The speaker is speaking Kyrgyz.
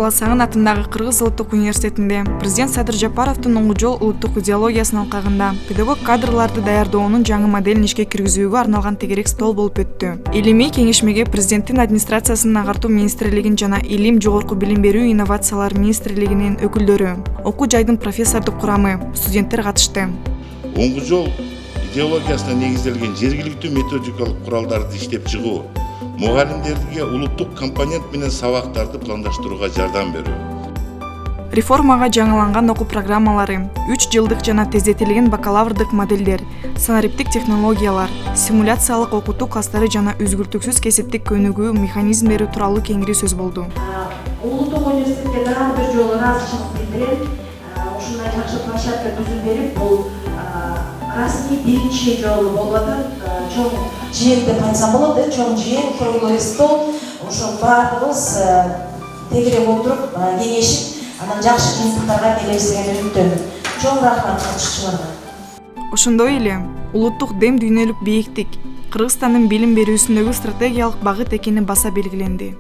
Баласагын атындагы Кыргыз улуттук университетинде президент Садыр Жапаровдун оңгу жол улуттук идеологиясынын алкагында педагог кадрларды даярдоонун жаңы моделин ишке киргизүүгө арналган тегерек стол болуп өттү. Илимий кеңешмеге президенттин администрациясынын агартуу министрлигин жана Илим жогорку билим берүү инновациялар министрлигинин өкүлдөрү, окуу жайдын профессордук курамы, студенттер катышты. Оңгу жол идеологиясына негизделген жергиликтүү методикалык куралдарды иштеп чыгуу, мугалимдерге улуттук компонент менен сабактарды пландаштырууга жардам берүү. Реформага жаңыланган окуу программалары, 3 жылдык жана тездетилген бакалаврдык модельдер, санариптик технологиялар, симуляциялык окутуу класстары жана үзгүлтүксүз кесиптик көнүгүү механизмдери тууралуу кеңири сөз болду. Улуттук университетке дагы бир жолу ыраазычылык билдирем. Ушундай жакшы площадка түзүп берип, бул расмий биринчи жолу болуп атат. Чоң жыйын деп айтсам болот, чоң жыйын, круглый стол. Ошо баардыгыбыз тегерек отуруп, кеңешип, анан жакшы жыйынтыктарга келебиз деген үмүттөнүм. Чоң рахмат катышуучуларга. Ошондой эле улуттук дем дүйнөлүк бийиктик Кыргызстандын билим берүүсүндөгү стратегиялык багыт экени баса белгиленди.